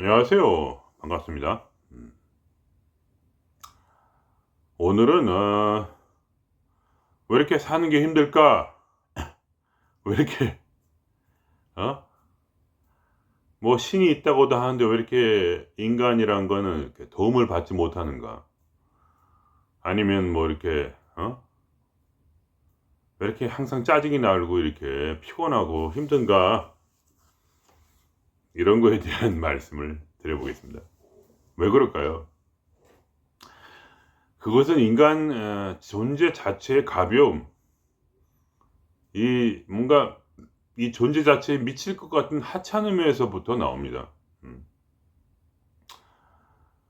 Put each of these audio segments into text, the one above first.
안녕하세요. 반갑습니다. 오늘은 왜 이렇게 사는 게 힘들까? 왜 이렇게 어? 뭐 신이 있다고도 하는데 왜 이렇게 인간이란 거는 이렇게 도움을 받지 못하는가? 아니면 뭐 이렇게 왜 이렇게 항상 짜증이 나고 이렇게 피곤하고 힘든가? 이런 거에 대한 말씀을 드려보겠습니다. 왜 그럴까요? 그것은 인간 존재 자체의 가벼움, 이 뭔가 이 존재 자체에 미칠 것 같은 하찮음에서부터 나옵니다. 음.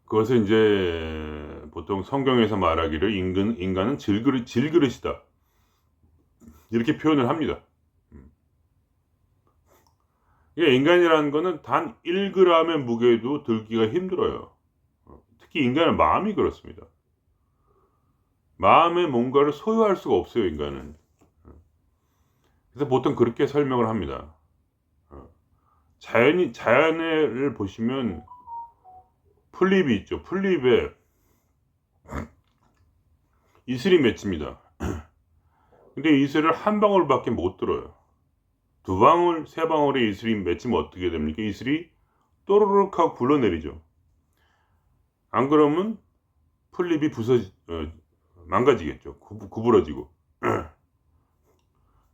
그것을 인제 보통 성경에서 말하기를 "인간은 질그릇이다." 이렇게 표현을 합니다. 음. 이게 인간이라는 거는 단 1 그램의 무게도 들기가 힘들어요. 특히 인간의 마음이 그렇습니다. 마음에 뭔가를 소유할 수가 없어요, 인간은. 그래서 보통 그렇게 설명을 합니다. 어 자연을 보시면 풀잎이 있죠. 풀잎에 이슬이 맺힙니다. 근데 이슬을 한 방울밖에 못 들어요. 두 방울, 세 방울의 이슬이 맺히면 어떻게 됩니까? 이슬이 또르륵 하고 굴러내리죠. 안 그러면 풀잎이 망가지겠죠. 구부러지고.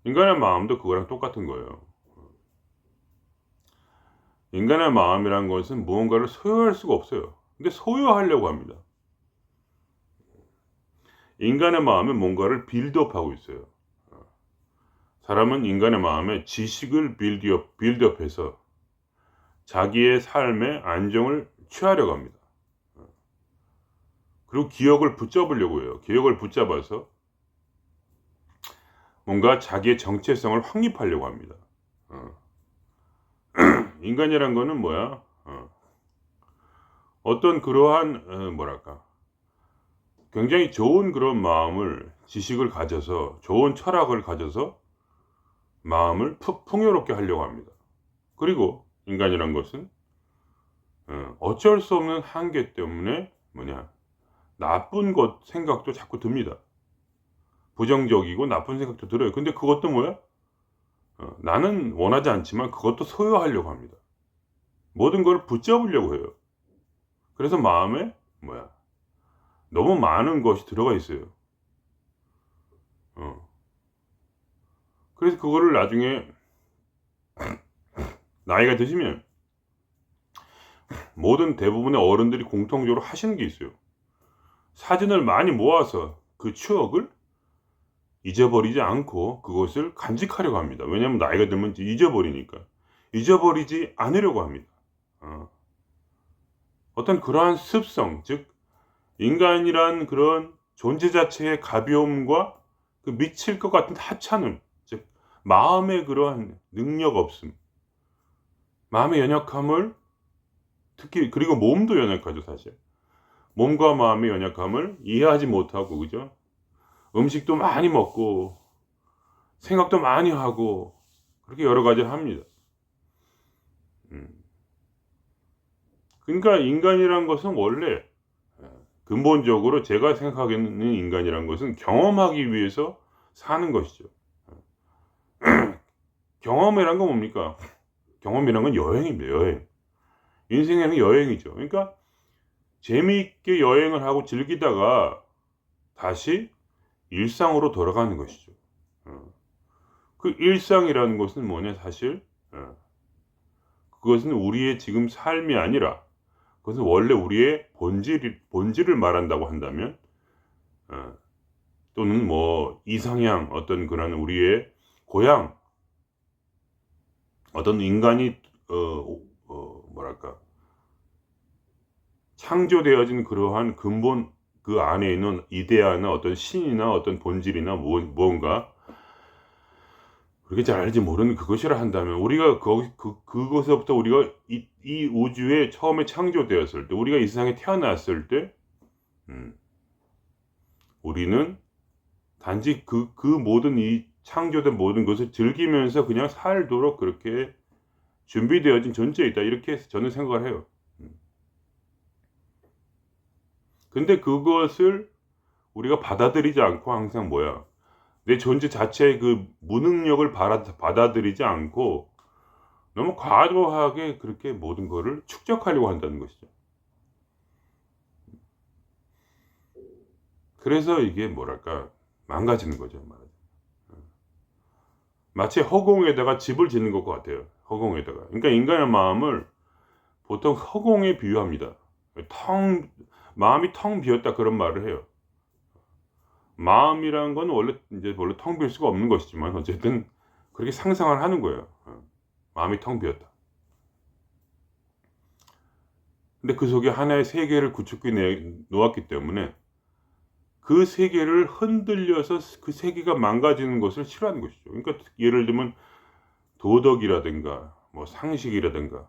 인간의 마음도 그거랑 똑같은 거예요. 인간의 마음이란 것은 무언가를 소유할 수가 없어요. 근데 소유하려고 합니다. 인간의 마음은 뭔가를 빌드업하고 있어요. 사람은 인간의 마음에 지식을 빌드업해서 자기의 삶의 안정을 취하려고 합니다. 그리고 기억을 붙잡으려고 해요. 기억을 붙잡아서 뭔가 자기의 정체성을 확립하려고 합니다. 어. 인간이란 거는 뭐야? 어떤 그러한 뭐랄까 굉장히 좋은 그런 마음을 지식을 가져서 좋은 철학을 가져서 마음을 풍요롭게 하려고 합니다. 그리고 인간이란 것은 어쩔 수 없는 한계 때문에 뭐냐 나쁜 것 생각도 자꾸 듭니다. 부정적이고 나쁜 생각도 들어요. 근데 그것도 뭐야? 나는 원하지 않지만 그것도 소유하려고 합니다. 모든 걸 붙잡으려고 해요. 그래서 마음에 뭐야? 너무 많은 것이 들어가 있어요. 어. 그래서 그거를 나중에 나이가 드시면 모든 대부분의 어른들이 공통적으로 하시는 게 있어요. 사진을 많이 모아서 그 추억을 잊어버리지 않고 그것을 간직하려고 합니다. 왜냐하면 나이가 들면 잊어버리니까. 잊어버리지 않으려고 합니다. 어. 어떤 그러한 습성, 즉 인간이란 그런 존재 자체의 가벼움과 그 미칠 것 같은 하찮음, 즉 마음의 그러한 능력 없음, 마음의 연약함을 특히 그리고 몸도 연약하죠 사실. 몸과 마음의 연약함을 이해하지 못하고 그죠? 음식도 많이 먹고 생각도 많이 하고 그렇게 여러 가지를 합니다. 음. 그러니까 인간이란 것은 원래 근본적으로 제가 생각하기에는 인간이란 것은 경험하기 위해서 사는 것이죠. 경험이란 건 뭡니까? 경험이란 건 여행입니다, 여행. 인생에는 여행이죠. 그러니까 재미있게 여행을 하고 즐기다가 다시 일상으로 돌아가는 것이죠. 어. 그 일상이라는 것은 뭐냐 사실 그것은 우리의 지금 삶이 아니라 그것은 원래 우리의 본질을 말한다고 한다면 어 또는 뭐 이상향 어떤 그런 우리의 고향 어떤 인간이 뭐랄까 창조되어진 그러한 근본 그 안에 있는 이데아나 어떤 신이나 어떤 본질이나 무언가 그렇게 잘 알지 모르는 그것이라 한다면 우리가 거기 그것에서부터 우리가 이 우주에 처음에 창조되었을 때 우리가 이 세상에 태어났을 때 음 우리는 단지 그 모든 이 창조된 모든 것을 즐기면서 그냥 살도록 그렇게 준비되어진 존재이다. 이렇게 저는 생각을 해요. 근데 그것을 우리가 받아들이지 않고 항상 뭐야, 내 존재 자체의 그 무능력을 받아들이지 않고 너무 과도하게 그렇게 모든 거를 축적하려고 한다는 것이죠. 그래서 이게 뭐랄까 망가지는 거죠. 마치 허공에다가 집을 짓는 것 같아요. 허공에다가. 그러니까 인간의 마음을 보통 허공에 비유합니다. 마음이 텅 비었다 그런 말을 해요. 마음이란 건 원래 텅 빌 수가 없는 것이지만 어쨌든 그렇게 상상을 하는 거예요. 마음이 텅 비었다. 근데 그 속에 하나의 세계를 구축해 놓았기 때문에 그 세계를 흔들려서 그 세계가 망가지는 것을 싫어하는 것이죠. 그러니까 예를 들면 도덕이라든가 뭐 상식이라든가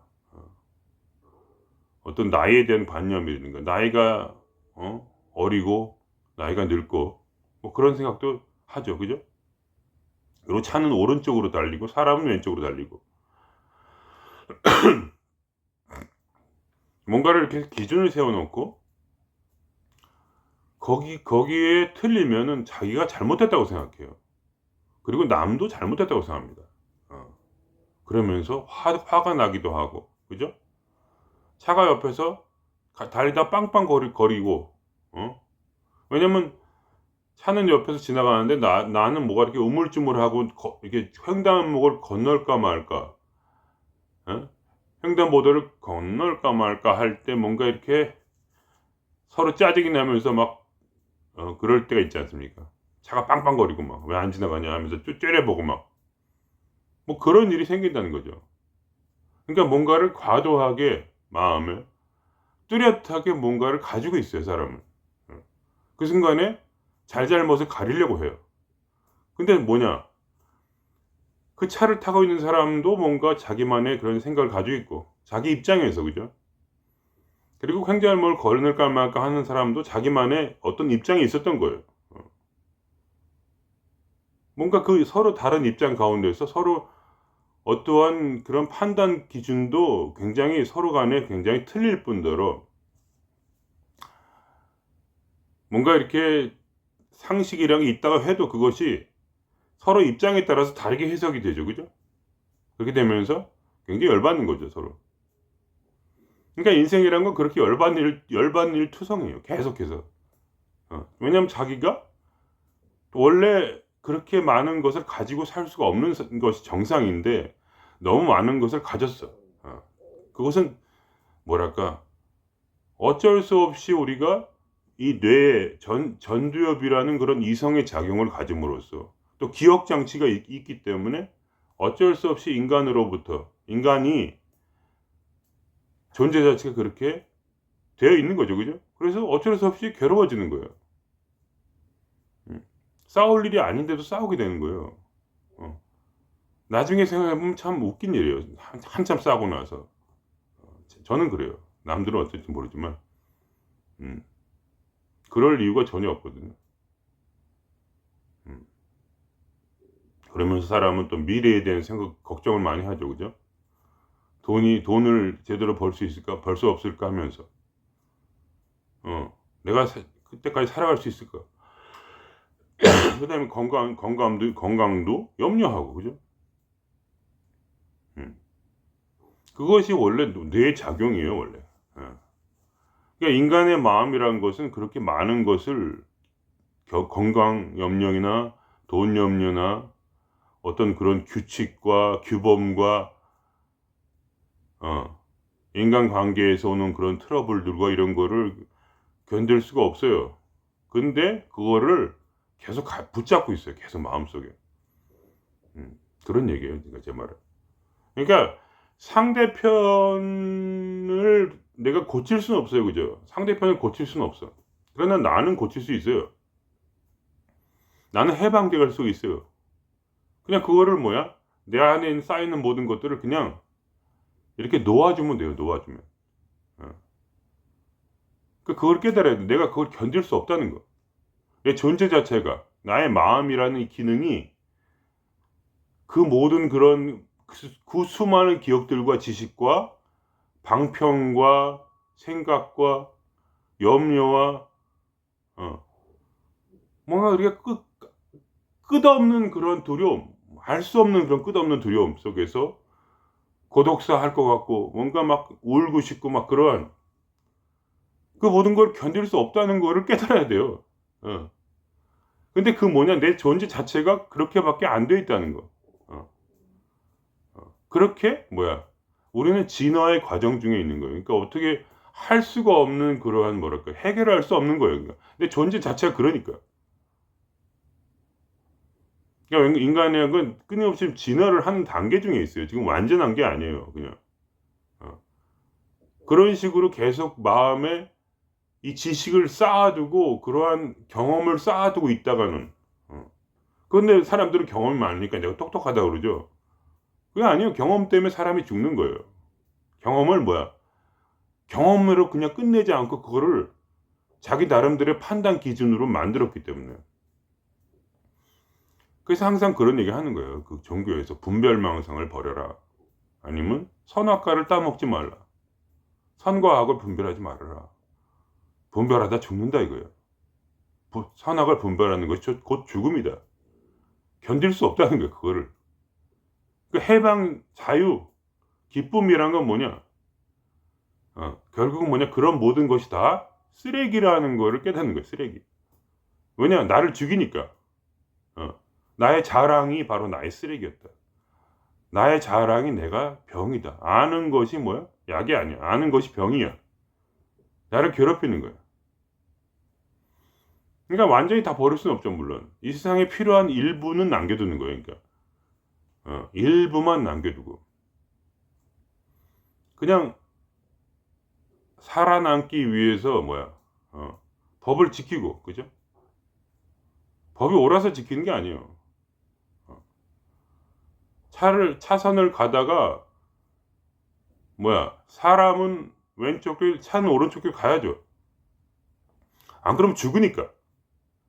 어떤 나이에 대한 관념이라든가 나이가 어리고 나이가 늙고 뭐 그런 생각도 하죠. 그죠? 그리고 차는 오른쪽으로 달리고 사람은 왼쪽으로 달리고 뭔가를 이렇게 기준을 세워 놓고 거기에 틀리면은 자기가 잘못했다고 생각해요. 그리고 남도 잘못했다고 생각합니다. 어. 그러면서 화가 나기도 하고. 그죠? 차가 옆에서 달리다 빵빵 거리고 왜냐면 차는 옆에서 지나가는데 나는 뭐가 이렇게 우물쭈물하고 이렇게 횡단목을 건널까 말까, 예? 횡단보도를 건널까 말까 할 때 뭔가 이렇게 서로 짜증이 나면서 막 그럴 때가 있지 않습니까? 차가 빵빵거리고 막 '왜 안 지나가냐.' 하면서 째려보고 막 뭐 그런 일이 생긴다는 거죠. 그러니까 뭔가를 과도하게 마음에 뚜렷하게 뭔가를 가지고 있어요, 사람은. 예. 그 순간에 잘잘못을 가리려고 해요. 근데 뭐냐, 그 차를 타고 있는 사람도 뭔가 자기만의 그런 생각을 가지고 있고 자기 입장에서, 그죠? 그리고 횡단보도를 걸을까 말까 하는 사람도 자기만의 어떤 입장이 있었던 거예요. 어. 뭔가 그 서로 다른 입장 가운데서 서로 어떠한 그런 판단 기준도 굉장히 서로 간에 굉장히 틀릴 뿐더러 뭔가 이렇게 상식이란 게 있다가 해도 그것이 서로 입장에 따라서 다르게 해석이 되죠. 그죠? 그렇게 되면서 굉장히 열받는 거죠, 서로. 그러니까 인생이란 건 그렇게 열받는 일 투성이에요, 계속해서. 왜냐하면 자기가 원래 그렇게 많은 것을 가지고 살 수가 없는 것이 정상인데 너무 많은 것을 가졌어. 그것은 뭐랄까 어쩔 수 없이 우리가 이 뇌에 전두엽이라는 그런 이성의 작용을 가짐으로써 또 기억 장치가 있기 때문에 어쩔 수 없이 인간이 존재 자체가 그렇게 되어 있는 거죠. 그죠? 그래서 어쩔 수 없이 괴로워지는 거예요. 싸울 일이 아닌데도 싸우게 되는 거예요. 어. 나중에 생각해 보면 참 웃긴 일이에요. 한참 싸우고 나서. 저는 그래요. 남들은 어떨지 모르지만. 음. 그럴 이유가 전혀 없거든요. 음. 그러면서 사람은 또 미래에 대한 생각 걱정을 많이 하죠. 그죠? 돈을 제대로 벌 수 있을까? 벌 수 없을까? 하면서. '내가 그때까지 살아갈 수 있을까?' 그다음에 건강도 염려하고. 그죠? 음. 그것이 원래 뇌의 작용이에요, 원래. 예. 그러니까 인간의 마음이라는 것은 그렇게 많은 것을 건강 염려나 돈 염려나 어떤 그런 규칙과 규범과 어 인간관계에서 오는 그런 트러블들과 이런 거를 견딜 수가 없어요. 근데 그거를 계속 붙잡고 있어요, 계속 마음속에. 그런 얘기예요, 그러니까 제 말은. 그러니까 상대편을 내가 고칠 수는 없어요. 그죠? 상대편을 고칠 수는 없어. 그러나 나는 고칠 수 있어요. 나는 해방돼 수 있어요. 그냥 그거를 뭐야? 내 안에 쌓이는 모든 것들을 그냥 이렇게 놓아주면 돼요, 놓아주면. 어. 그걸 깨달아야 돼. 내가 그걸 견딜 수 없다는 거. 내 존재 자체가, 나의 마음이라는 이 기능이 그 모든 그런 그 수많은 기억들과 지식과 방평과 생각과 염려와 어. 뭔가 우리가 끝없는 그런 두려움, 알 수 없는 그런 끝없는 두려움 속에서 고독사 할 것 같고 뭔가 막 울고 싶고 막 그런 그 모든 걸 견딜 수 없다는 거를 깨달아야 돼요. 어. 근데 그 뭐냐 내 존재 자체가 그렇게밖에 안 돼 있다는 거. 어. 그렇게 뭐야 우리는 진화의 과정 중에 있는 거예요. 그러니까 어떻게 할 수가 없는 그러한 뭐랄까 해결할 수 없는 거예요. 그러니까. 내 존재 자체가 그러니까. 그러니까 인간의 건 끊임없이 진화를 하는 단계 중에 있어요. 지금 완전한 게 아니에요 그냥. 어. 그런 식으로 계속 마음에 이 지식을 쌓아두고 그러한 경험을 쌓아두고 있다가는 근데 사람들은 경험이 많으니까 내가 똑똑하다고 그러죠. 그게 아니에요. 경험 때문에 사람이 죽는 거예요. 경험을 뭐야 경험으로 그냥 끝내지 않고 그거를 자기 나름대로의 판단 기준으로 만들었기 때문에. 그래서 항상 그런 얘기 하는 거예요. 그 종교에서 분별망상을 버려라. 아니면 선악과를 따먹지 말라. 선과 악을 분별하지 말아라. 분별하다 죽는다 이거예요. 선악을 분별하는 것이 곧 죽음이다. 견딜 수 없다는 거예요 그거를. 그 해방, 자유, 기쁨이란 건 뭐냐 결국은 뭐냐 그런 모든 것이 다 쓰레기라는 거를 깨닫는 거예요 쓰레기. 왜냐 나를 죽이니까. 나의 자랑이 바로 나의 쓰레기였다. 나의 자랑이 내가 병이다. 아는 것이 뭐야? 약이 아니야. 아는 것이 병이야. 나를 괴롭히는 거야. 그러니까 완전히 다 버릴 수는 없죠 물론. 이 세상에 필요한 일부는 남겨두는 거예요. 그러니까 일부만 남겨두고 그냥 살아남기 위해서 뭐야 법을 지키고 그죠? 법이 옳아서 지키는 게 아니에요. 차선을 가다가 뭐야 사람은 왼쪽 길 차는 오른쪽 길 가야죠. 안 그러면 죽으니까.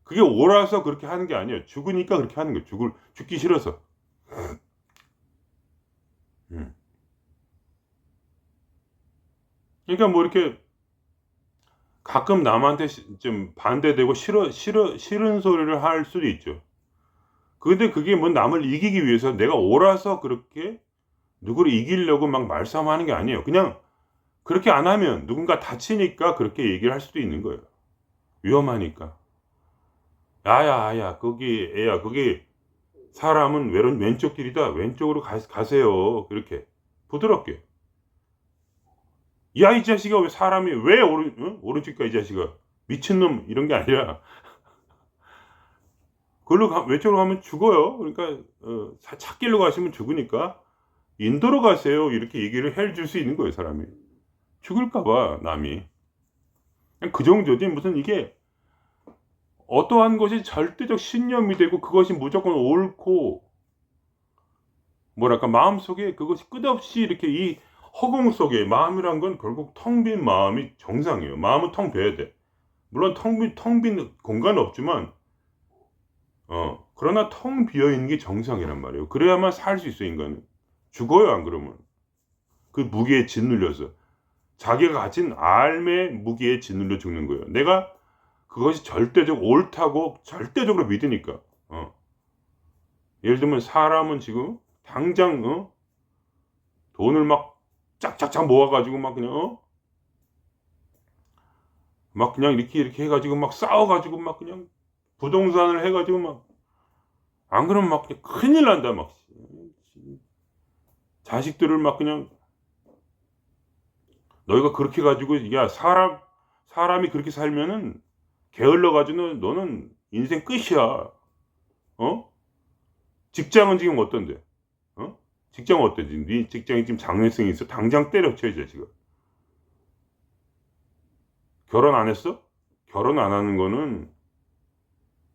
그게 옳아서 그렇게 하는 게 아니에요. 죽으니까 그렇게 하는 거예요. 죽기 싫어서. 음. 그러니까 뭐 이렇게 가끔 남한테 좀 반대되고 싫은 소리를 할 수도 있죠. 근데 그게 뭐 남을 이기기 위해서 내가 옳아서 그렇게 누구를 이기려고 막 말싸움하는 게 아니에요. 그냥 그렇게 안 하면 누군가 다치니까 그렇게 얘기를 할 수도 있는 거예요. 위험하니까. 야야 거기 애야 거기 사람은 왼쪽 길이다. 왼쪽으로 가세요. 이렇게 부드럽게. 야 이 자식아 왜 사람이 왜 오른쪽 가 이 자식아. 미친놈 이런 게 아니라 왼쪽으로 가면 죽어요. 그러니까 찻길로 가시면 죽으니까 인도로 가세요. 이렇게 얘기를 해 줄 수 있는 거예요 사람이. 죽을까 봐 남이. 그냥 그 정도지 무슨 이게 어떠한 것이 절대적 신념이 되고 그것이 무조건 옳고 뭐랄까 마음속에 그것이 끝없이 이렇게 이 허공 속에 마음이란 건 결국 텅 빈 마음이 정상이에요. 마음은 텅 비어야 돼. 물론 텅 빈 공간은 없지만 그러나 텅 비어 있는 게 정상이란 말이에요. 그래야만 살 수 있어요 인간은. 죽어요 안 그러면. 그 무게에 짓눌려서. 자기가 가진 삶의 무게에 짓눌려 죽는 거예요. 내가 그것이 옳다고 절대적으로 믿으니까. 예를 들면 사람은 지금 당장 돈을 막 짝짝짝 모아 가지고 막 그냥 막 그냥 이렇게 해 가지고 막 싸워 가지고 막 그냥 부동산을 해 가지고 막 안 그러면 막 큰일 난다 막. 자식들을 막 그냥 너희가 그렇게 가지고 야 사람이 그렇게 살면은 게을러 가지고는 너는 인생 끝이야. 어? 직장은 지금 어떤데? 직장은 어떤지? 네 직장이 지금 장래성이 있어? 당장 때려쳐 이 자식아. 결혼 안 했어? 결혼 안 하는 거는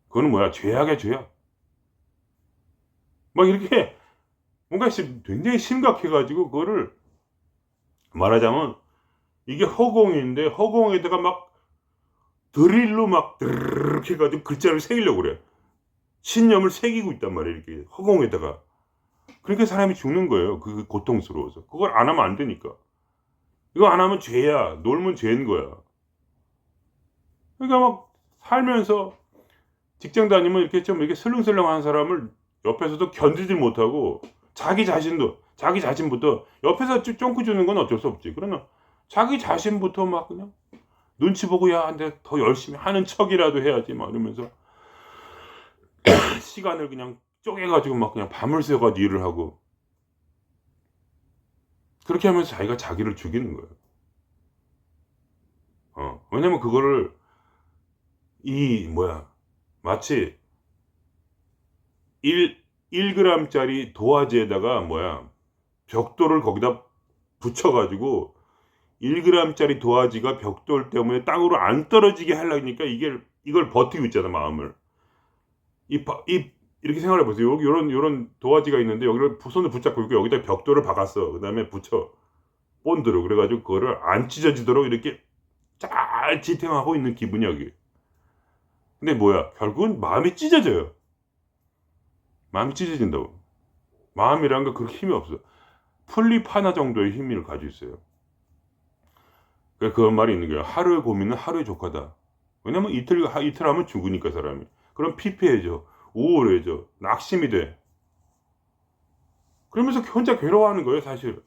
그거는 뭐야? 죄악이야 죄악. 막 이렇게 뭔가 굉장히 심각해 가지고 그거를 말하자면 이게 허공인데 허공에다가 막 드릴로 막 드르륵 해 가지고 글자를 새기려고 그래. 신념을 새기고 있단 말이에요 이렇게 허공에다가. 그러니까 사람이 죽는 거예요. 그게 고통스러워서. 그걸 안 하면 안 되니까. 이거 안 하면 죄야. 놀면 죄인 거야. 그러니까 막 살면서 직장 다니면 이렇게 좀 이렇게 슬렁슬렁한 사람을 옆에서도 견디지 못하고 자기 자신부터 옆에서 쫑긋 주는 건 어쩔 수 없지. 그러나 자기 자신부터 막 그냥 눈치 보고 야, 내가 더 열심히 하는 척이라도 해야지 막 이러면서 시간을 그냥 쪼개가지고 막 그냥 밤을 새워가지고 일을 하고 그렇게 하면서 자기가 자기를 죽이는 거예요. 왜냐면 그거를 마치 1g짜리 도화지에다가 벽돌을 거기다 붙여가지고 1g짜리 도화지가 벽돌 때문에 땅으로 안 떨어지게 하려니까 이걸 버티고 있잖아, 마음을. 이렇게 생각해 보세요. 여기 요런 도화지가 있는데 여기를 손을 붙잡고 있고 여기다 벽돌을 박았어. 그 다음에 붙여. 본드로. 그래가지고 그거를 안 찢어지도록 이렇게 잘 지탱하고 있는 기분이야, 이게. 근데 결국은 마음이 찢어져요. 마음이 찢어진다고. 마음이란 거 그렇게 힘이 없어. 풀잎 하나 정도의 힘을 가지고 있어요. 그런 말이 있는 거예요. 하루의 고민은 하루의 조카다. 왜냐면 이틀 하면 죽으니까 사람이. 그럼 피폐해져. 우울해져. 낙심이 돼. 그러면서 혼자 괴로워하는 거예요, 사실.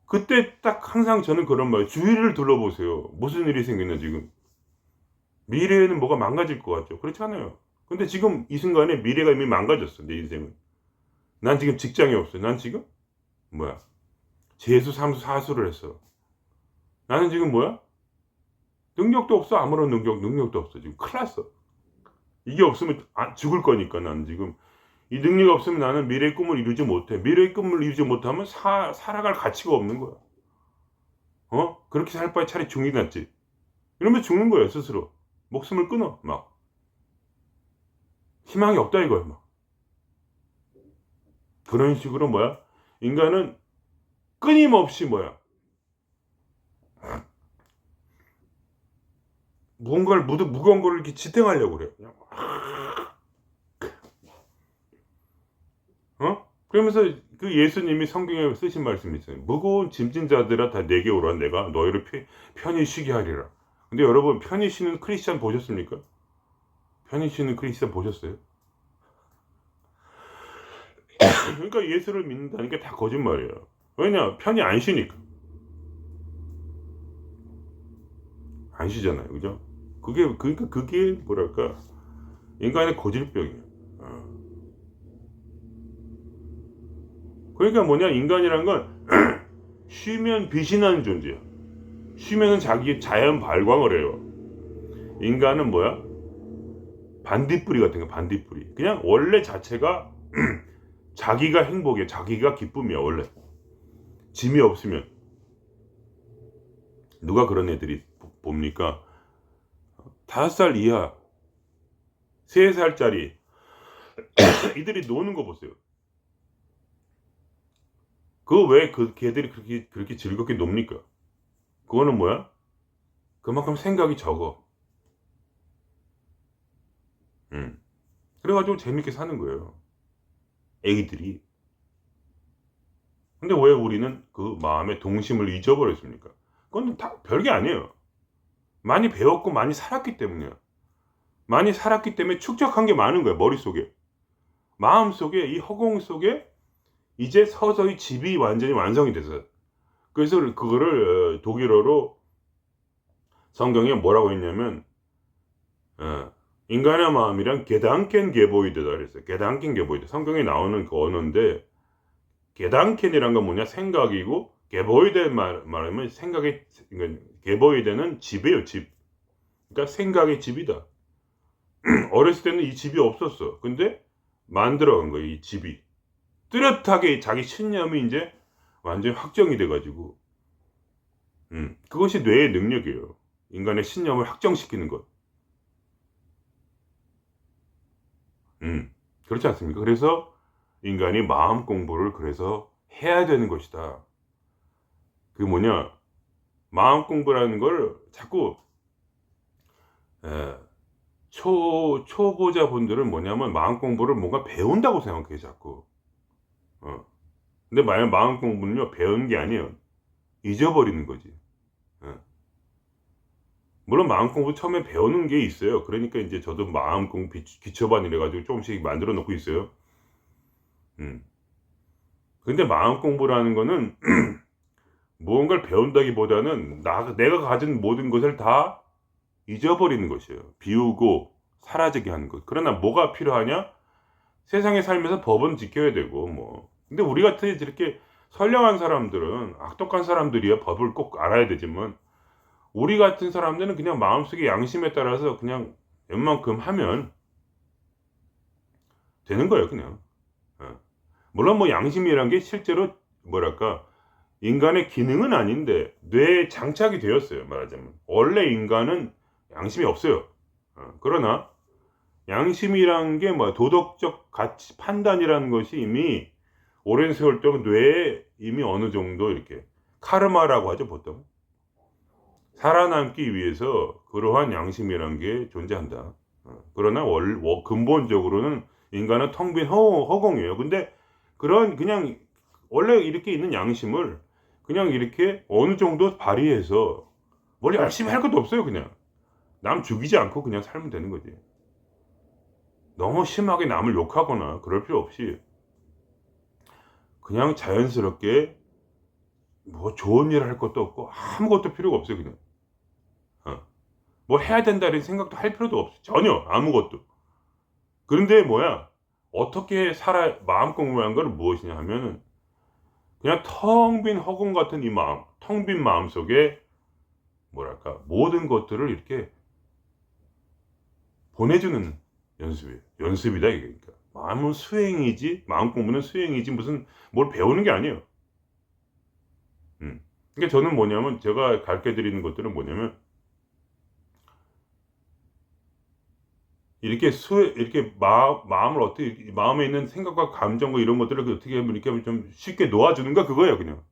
그때 딱 항상 저는 그런 말이에요. 주위를 둘러보세요. 무슨 일이 생겼나 지금. 미래에는 뭐가 망가질 것 같죠. 그렇지 않아요. 근데 지금 이 순간에 미래가 이미 망가졌어. 내 인생은. 난 지금 직장이 없어. 난 지금 재수, 삼수, 사수를 했어. 나는 지금 능력도 없어. 아무런 능력도 없어. 지금 큰일 났어. 이게 없으면 죽을 거니까. 나는 지금 이 능력이 없으면 나는 미래의 꿈을 이루지 못해. 미래의 꿈을 이루지 못하면 살아갈 가치가 없는 거야. 그렇게 살 바에 차라리 죽는 게 낫지. 이러면 죽는 거예요, 스스로. 목숨을 끊어. 희망이 없다 이거야. 그런 식으로 인간은 끊임없이 무언가를 무거운 거를 이렇게 지탱하려고 그래요. 그러면서 그 예수님이 성경에 쓰신 말씀이 있어요. 무거운 짐진 자들아 다 내게 오라. 내가 너희를 편히 쉬게 하리라. 근데 여러분, 편히 쉬는 크리스찬 보셨습니까? 편히 쉬는 크리스찬 보셨어요? 그러니까 예수를 믿는다는 게 다 거짓말이에요. 왜냐? 편히 안 쉬니까. 안 쉬잖아요. 그죠? 그게 뭐랄까, 인간의 고질병이에요. 그러니까 인간이란 건 쉬면 빛이 나는 존재야. 쉬면은 자기 자연 발광을 해요. 인간은 반딧불이 같은 거, 반딧불이. 그냥 원래 자체가 자기가 행복이야. 자기가 기쁨이야, 원래. 짐이 없으면. 누가 그런 애들이 봅니까? 5살 이하, 3살짜리 이들이 노는 거 보세요. 왜 걔들이 그렇게 즐겁게 놉니까? 그거는 그만큼 생각이 적어. 그래가지고 재밌게 사는 거예요. 애기들이. 근데 왜 우리는 그 마음의 동심을 잊어버렸습니까? 그건 다 별게 아니에요. 많이 배웠고 많이 살았기 때문이에요. 많이 살았기 때문에 축적한 게 많은 거예요. 머릿속에. 마음속에, 이 허공 속에 이제 서서히 집이 완전히 완성이 돼서. 그래서 그거를 독일어로 성경에 뭐라고 했냐면 인간의 마음이란 게단켄 게보이드다 그랬어요. 게단켄 게보이드. 성경에 나오는 그 언어인데, 게단켄이란 건 뭐냐? 생각이고, 게보이드 말하면 게보이드는 집이에요, 집. 그러니까 생각의 집이다. 어렸을 때는 이 집이 없었어. 근데 만들어간 거예요, 이 집이. 뚜렷하게 자기 신념이 이제 완전히 확정이 돼가지고. 그것이 뇌의 능력이에요. 인간의 신념을 확정시키는 것. 그렇지 않습니까? 그래서 인간이 마음 공부를 그래서 해야 되는 것이다. 그게 뭐냐? 마음 공부라는 걸 자꾸 초보자분들은 뭐냐면 마음 공부를 뭔가 배운다고 생각해요, 자꾸. 근데 마음 공부는요, 배우는 게 아니에요. 잊어버리는 거지. 물론 마음 공부 처음에 배우는 게 있어요. 그러니까 이제 저도 마음 공부 기초반 이래 가지고 조금씩 만들어 놓고 있어요. 음. 근데 마음 공부라는 거는 무언가를 배운다기보다는 내가 가진 모든 것을 다 잊어버리는 것이에요. 비우고 사라지게 하는 것. 그러나 뭐가 필요하냐? 세상에 살면서 법은 지켜야 되고 뭐. 근데 우리 같은 이렇게 선량한 사람들은 악독한 사람들이야 법을 꼭 알아야 되지만 우리 같은 사람들은 그냥 마음속의 양심에 따라서 그냥 웬만큼 하면 되는 거예요, 그냥. 예. 물론 뭐 양심이란 게 실제로 뭐랄까 인간의 기능은 아닌데 뇌에 장착이 되었어요, 말하자면. 원래 인간은 양심이 없어요. 그러나 양심이란 게 뭐 도덕적 가치 판단이라는 것이 이미 오랜 세월 동안 뇌에 이미 어느 정도 이렇게 카르마라고 하죠, 보통. 살아남기 위해서 그러한 양심이란 게 존재한다. 그러나 근본적으로는 인간은 텅 빈 허공이에요. 근데 그런 그냥 원래 이렇게 있는 양심을 그냥 이렇게 어느 정도 발휘해서 뭘 열심히 할 것도 없어요, 그냥. 남 죽이지 않고 그냥 살면 되는 거지. 너무 심하게 남을 욕하거나 그럴 필요 없이 그냥 자연스럽게 뭐 좋은 일 할 것도 없고 아무것도 필요가 없어요, 그냥. 어. 뭘 해야 된다 이런 생각도 할 필요도 없어요. 전혀 아무것도. 그런데 뭐야? 어떻게 살아 마음 공부하는 건 무엇이냐 하면은 그냥 텅 빈 허공 같은 이 마음, 텅 빈 마음속에 뭐랄까 모든 것들을 이렇게 보내주는 연습이에요. 연습이다 이게 그러니까. 마음은 수행이지 마음 공부는 수행이지 무슨 뭘 배우는 게 아니에요. 그러니까 저는 뭐냐면 제가 가르쳐 드리는 것들은 뭐냐면 이렇게 마음을 어떻게 마음에 있는 생각과 감정과 이런 것들을 어떻게 하면 이렇게 하면 좀 쉽게 놓아 주는가 그거예요, 그냥.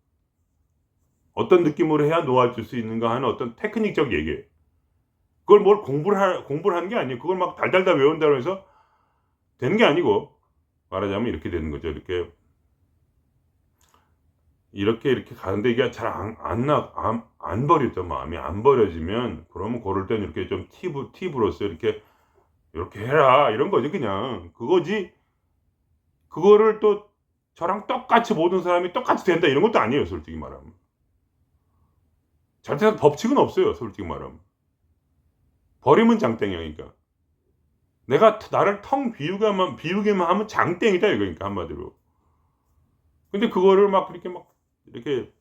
어떤 느낌으로 해야 놓아 줄 수 있는가 하는 어떤 테크닉적 얘기예요. 그걸 뭘 공부를 하는 게 아니에요. 그걸 막 달달달 외운다고 해서 되는 게 아니고 말하자면 이렇게 되는 거죠. 이렇게 가는데 이게 잘 안 버려져. 마음이 안 버려지면 그러면 고럴 때는 이렇게 좀 팁으로써 이렇게 "요렇게 해라." 이런 거지 그냥. 그거지 그거를 또 저랑 똑같이 모든 사람이 똑같이 된다 이런 것도 아니에요, 솔직히 말하면. 절대 법칙은 없어요, 솔직히 말하면. 버리면 장땡이야 그러니까. 내가 나를 텅 비우게만 하면 장땡이다 이거니까 한마디로. 근데 그거를 막 그렇게 막 이렇게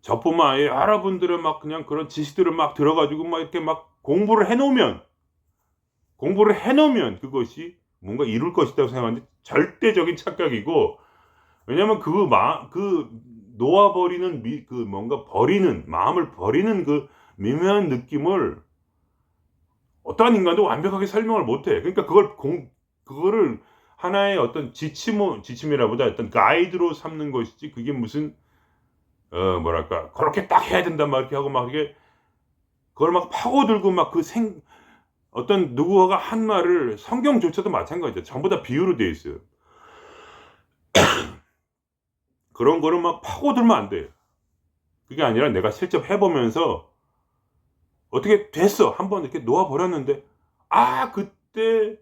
저뿐만 아니라 여러분들은 막 그냥 그런 지식들을 막 들어 가지고 막 이렇게 막 공부를 해 놓으면 그것이 뭔가 이룰 것이라고 생각하는데 절대적인 착각이고 왜냐하면 그 놓아 버리는 그 뭔가 버리는 마음을 버리는 그 미묘한 느낌을 어떠한 인간도 완벽하게 설명을 못 해. 그러니까 그거를 하나의 어떤 지침이라보다 어떤 가이드로 삼는 것이지 그게 무슨 뭐랄까 "그렇게 딱 해야 된다." 막 이렇게 하고 막 이게 그걸 막 파고들고 막 어떤 누구가 한 말을 성경조차도 마찬가지야. 전부 다 비유로 되어 있어요. 그런 거를 막 파고들면 안 돼. 그게 아니라 내가 직접 해 보면서 어떻게 됐어. 한번 이렇게 놓아 버렸는데 그때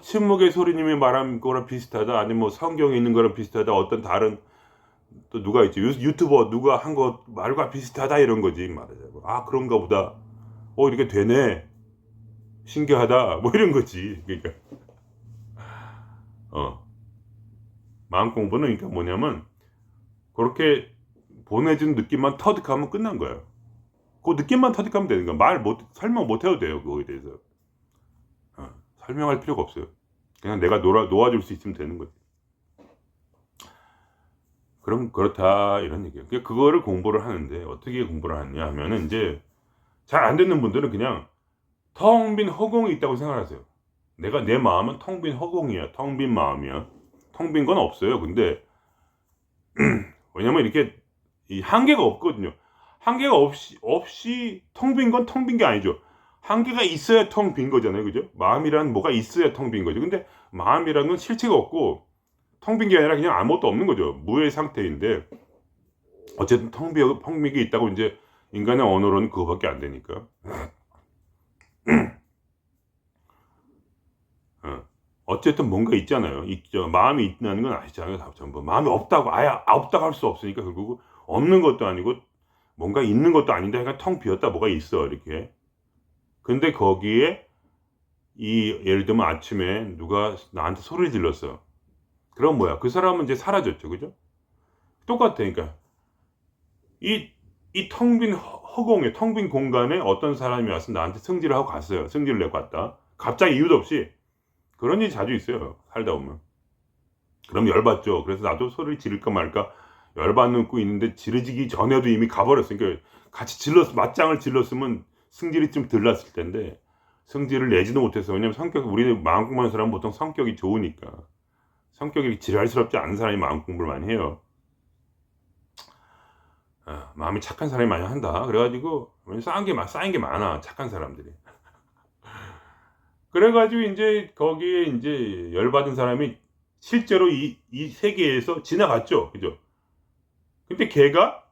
침묵의 소리님이 말한 거랑 비슷하다. 아니면 뭐 성경에 있는 거랑 비슷하다. 어떤 다른 또 누가 있지. 유튜버 누가 한 거 말과 비슷하다 이런 거지 말하자면. '그런가 보다. 이렇게 되네. 신기하다.' 뭐 이런 거지. 그러니까 어 마음 공부는 그러니까 뭐냐면 고렇게 보내준 느낌만 터득하면 끝난 거예요. 그 느낌만 터득하면 되는 거야. 설명 못 해도 돼요, 그거에 대해서. 설명할 필요가 없어요. 그냥 내가 놓아 줄 수 있으면 되는 거지. 그럼 그렇다 이런 얘기예요. 그거를 공부를 하는데 어떻게 공부를 하느냐 하면은 인제 잘 안 되는 분들은 그냥 텅 빈 허공이 있다고 생각하세요. 내 마음은 텅 빈 허공이야. 텅 빈 마음이야. 텅 빈 건 없어요. 근데 왜냐면 이렇게 이 한계가 없거든요. 한계가 없이 텅 빈 건 텅 빈 게 아니죠. 한계가 있어야 텅 빈 거잖아요. 그죠? 마음이라는 뭐가 있어야 텅 빈 거죠. 근데 마음이라는 건 실체가 없고 텅 빈 게 아니라 그냥 아무것도 없는 거죠. 무의 상태인데 어쨌든 텅 빈 게 있다고 인제 인간의 언어로는 그거밖에 안 되니까. 어. 어쨌든 뭔가 있잖아요. 있죠. 마음이 있다는 건 아시잖아요. 다 전부. 마음이 없다고 아예 없다고 할 수 없으니까 결국은 없는 것도 아니고 뭔가 있는 것도 아닌데 약간 텅 비었다 뭐가 있어 이렇게. 근데 거기에 예를 들면 아침에 누가 나한테 소리를 질렀어. 그럼 뭐야? 그 사람은 이제 사라졌죠. 그죠? 똑같아. 그러니까 이 텅 빈 허공에 텅 빈 공간에 어떤 사람이 와서 나한테 승질을 하고 갔어요. 승질을 내고 갔다. 갑자기 이유도 없이. 그런 일이 자주 있어요, 살다 보면. 그럼 열받죠. 그래서 나도 소리를 지를까 말까 열받고 있는데 지르지기 전에도 이미 가버렸어. 그러니까 같이 맞짱을 질렀으면 승질이 좀 덜 났을 텐데 승질을 내지도 못해서. 왜냐면 우리 마음 공부하는 사람은 보통 성격이 좋으니까. 성격이 지랄스럽지 않은 사람이 마음 공부를 많이 해요. 마음이 착한 사람이 많이 한다. 그래가지고 쌓인 게 많아, 착한 사람들이. 그래가지고 이제 거기에 이제 열받은 사람이 실제로 이 세계에서 지나갔죠, 그죠? 근데 걔가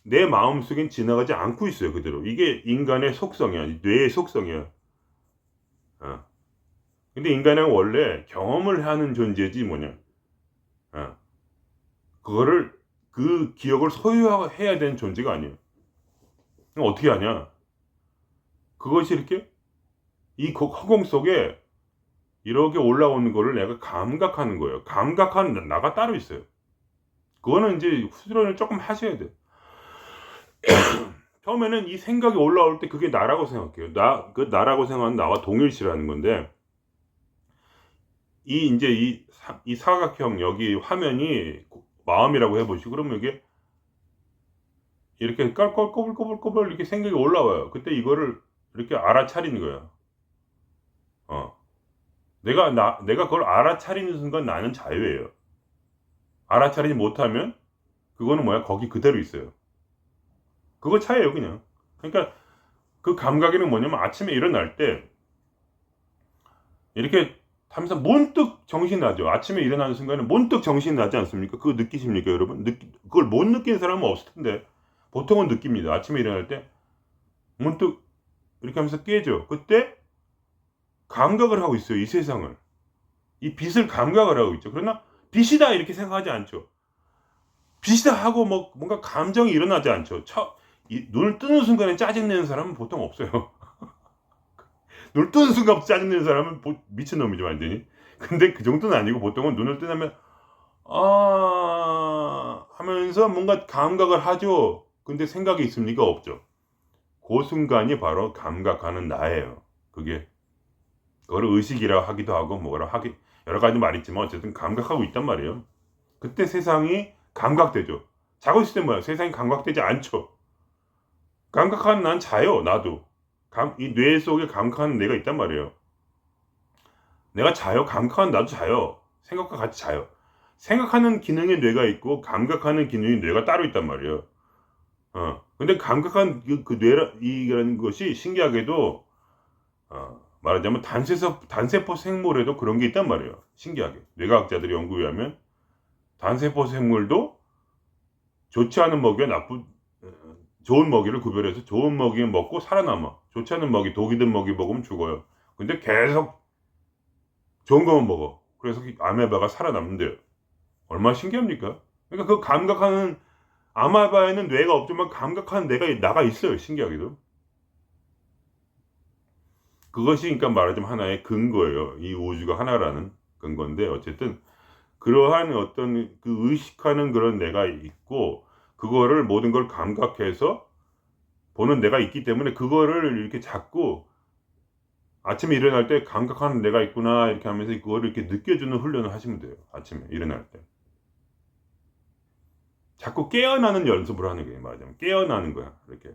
내 마음속엔 지나가지 않고 있어요, 그대로. 이게 인간의 속성이야, 뇌의 속성이야. 어. 근데 인간은 원래 경험을 하는 존재지 뭐냐. 어. 그거를 그 기억을 소유해야 되는 존재가 아니에요. 그럼 어떻게 하냐? 그것이 이렇게 허공 속에 이렇게 올라오는 거를 내가 감각하는 거예요. 감각하는 나가 따로 있어요. 그거는 이제 수련을 조금 하셔야 돼요. 처음에는 이 생각이 올라올 때 그게 나라고 생각해요. 그 나라고 생각하는 나와 동일시라는 건데, 이제 이 사각형 여기 화면이 마음이라고 해보시고, 그러면 이게 이렇게 꼬불꼬불꼬불 이렇게 생각이 올라와요. 그때 이거를 이렇게 알아차리는 거예요. 내가 그걸 알아차리는 순간 나는 자유예요. 알아차리지 못하면 그거는 뭐야? 거기 그대로 있어요. 그거 차이예요, 그냥. 그러니까 그 감각에는 뭐냐면 아침에 일어날 때 이렇게 하면서 문득 정신이 나죠. 아침에 일어나는 순간에 문득 정신이 나지 않습니까? 그거 느끼십니까, 여러분? 그걸 못 느끼는 사람은 없을 텐데 보통은 느낍니다. 아침에 일어날 때 문득 이렇게 하면서 깨죠. 그때 감각을 하고 있어요, 이 세상을. 이 빛을 감각을 하고 있죠. 그러나 빛이다 이렇게 생각하지 않죠. 빛이다 하고 뭔가 감정이 일어나지 않죠. 눈을 뜨는 순간에 짜증내는 사람은 보통 없어요. 눈을 뜨는 순간 짜증내는 사람은 미친놈이죠, 완전히. 근데 그 정도는 아니고 보통은 눈을 뜨면 하면서 뭔가 감각을 하죠. 근데 생각이 있을 리가 없죠. 그 순간이 바로 감각하는 나예요. 그걸 의식이라고 하기도 하고 여러 가지 말이 있지만 어쨌든 감각하고 있단 말이에요. 그때 세상이 감각되죠. 자고 있을 때 뭐야? 세상이 감각되지 않죠. 감각하는 난 자요, 나도. 이 뇌 속에 감각하는 내가 있단 말이에요. 내가 자요. 감각하는 나도 자요. 생각과 같이 자요. 생각하는 기능의 뇌가 있고 감각하는 기능의 뇌가 따로 있단 말이에요. 근데 감각한 이라는 것이 신기하게도 말하자면 단세포 생물에도 그런 게 있단 말이에요. 신기하게. 뇌과학자들이 연구에 하면 단세포 생물도 좋지 않은 먹이와 좋은 먹이를 구별해서 좋은 먹이 먹고 살아남아. 좋지 않은 먹이, 독이 든 먹이 먹으면 죽어요. 근데 계속 좋은 것만 먹어. 그래서 아메바가 살아남는데요. 얼마나 신기합니까? 그러니까 그 감각하는 아메바에는 뇌가 없지만 감각하는 나가 있어요. 신기하게도. 그것이 그러니까 말하자면 하나의 근거예요. 이 우주가 하나라는 근거인데 어쨌든 그러한 어떤 그 의식하는 그런 내가 있고 그거를 모든 걸 감각해서 보는 내가 있기 때문에 그거를 이렇게 자꾸 아침에 일어날 때 감각하는 내가 있구나 이렇게 하면서 그거를 이렇게 느껴주는 훈련을 하시면 돼요. 아침에 일어날 때. 자꾸 깨어나는 연습을 하는 거예요. 말하자면 깨어나는 거야. 이렇게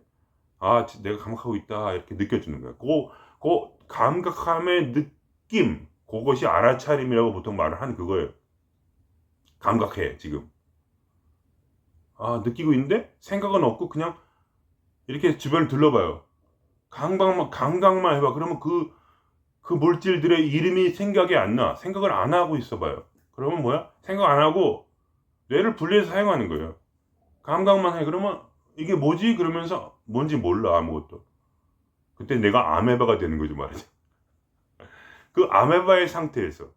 내가 감각하고 있다 이렇게 느껴주는 거야. 그 감각함의 느낌 그것이 알아차림이라고 보통 말을 하는 그거예요. 감각해 지금. 느끼고 있는데 생각은 없고 그냥 이렇게 주변을 둘러봐요. 감각만 해봐. 그러면 그 물질들의 이름이 생각이 안 나. 생각을 안 하고 있어봐요. 그러면 뭐야? 생각 안 하고 뇌를 분리해서 사용하는 거예요. 감각만 해. 그러면 이게 뭐지? 그러면서 뭔지 몰라 아무것도. 그때 내가 아메바가 되는 거죠 말이죠. 그 아메바의 상태에서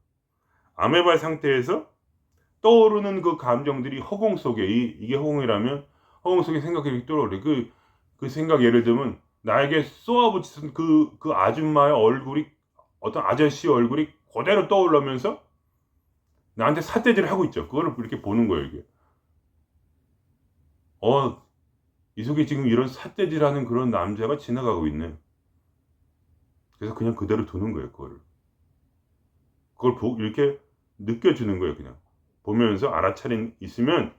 떠오르는 그 감정들이 허공 속에 이게 허공이라면 허공 속에 생각이 이렇게 떠오르래. 그 생각 예를 들면 나에게 쏘아붙인 그 아줌마의 얼굴이 어떤 아저씨 얼굴이 그대로 떠오르면서 나한테 삿대질을 하고 있죠. 그거를 이렇게 보는 거예요 이게. 이 속에 지금 이런 삿대질하는 그런 남자가 지나가고 있네. 그래서 그냥 그대로 두는 거예요 그거를. 그걸 이렇게 느껴주는 거예요 그냥. 보면서 알아차림 있으면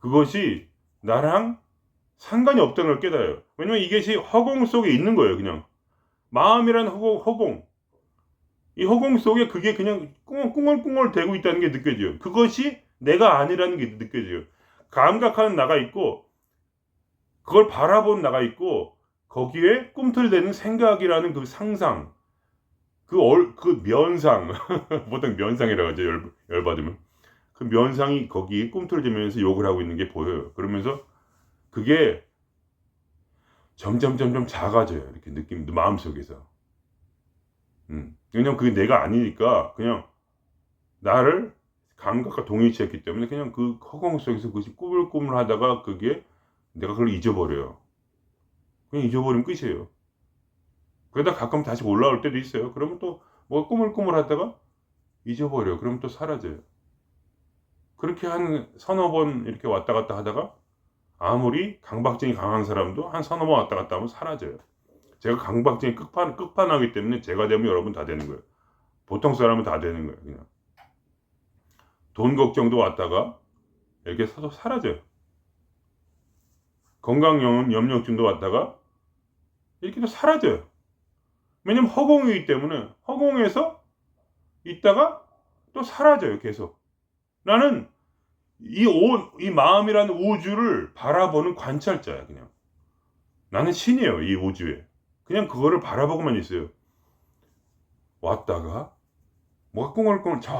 그것이 나랑 상관이 없다는 걸 깨달아요. 왜냐면 이것이 허공 속에 있는 거예요 그냥. 마음이란 허공. 이 허공 속에 그게 그냥 꿍얼꿍얼 대고 있다는 게 느껴져요. 그것이 내가 아니라는 게 느껴져요. 감각하는 나가 있고 그걸 바라본 나가 있고 거기에 꿈틀대는 생각이라는 그 상상 그 면상 보통 면상이라고 하죠 열받으면 그 면상이 거기에 꿈틀대면서 욕을 하고 있는 게 보여요. 그러면서 그게 점점 작아져요. 이렇게 느낌 마음속에서. 왜냐면 그게 내가 아니니까 그냥 나를 감각과 동일시했기 때문에 그냥 그 허공 속에서 그것이 꾸물꾸물 하다가 그게 내가 그걸 잊어버려요. 그냥 잊어버리면 끝이에요. 그러다 가끔 다시 올라올 때도 있어요. 그러면 또 뭐가 꾸물꾸물 하다가 잊어버려요. 그러면 또 사라져요. 그렇게 한 서너 번 이렇게 왔다 갔다 하다가 아무리 강박증이 강한 사람도 한 서너 번 왔다 갔다 하면 사라져요. 제가 강박증이 끝판왕이기 때문에 제가 되면 여러분 다 되는 거예요. 보통 사람은 다 되는 거예요. 그냥 돈 걱정도 왔다가 이렇게 사라져요. 건강 염려증도 왔다가 이렇게 또 사라져요. 왜냐면 허공이기 때문에 허공에서 있다가 또 사라져요. 계속. 나는 이 마음이라는 우주를 바라보는 관찰자야. 그냥 나는 신이에요. 이 우주에. 그냥 그거를 바라보고만 있어요. 왔다가 뭐가 꿍얼꿍얼 저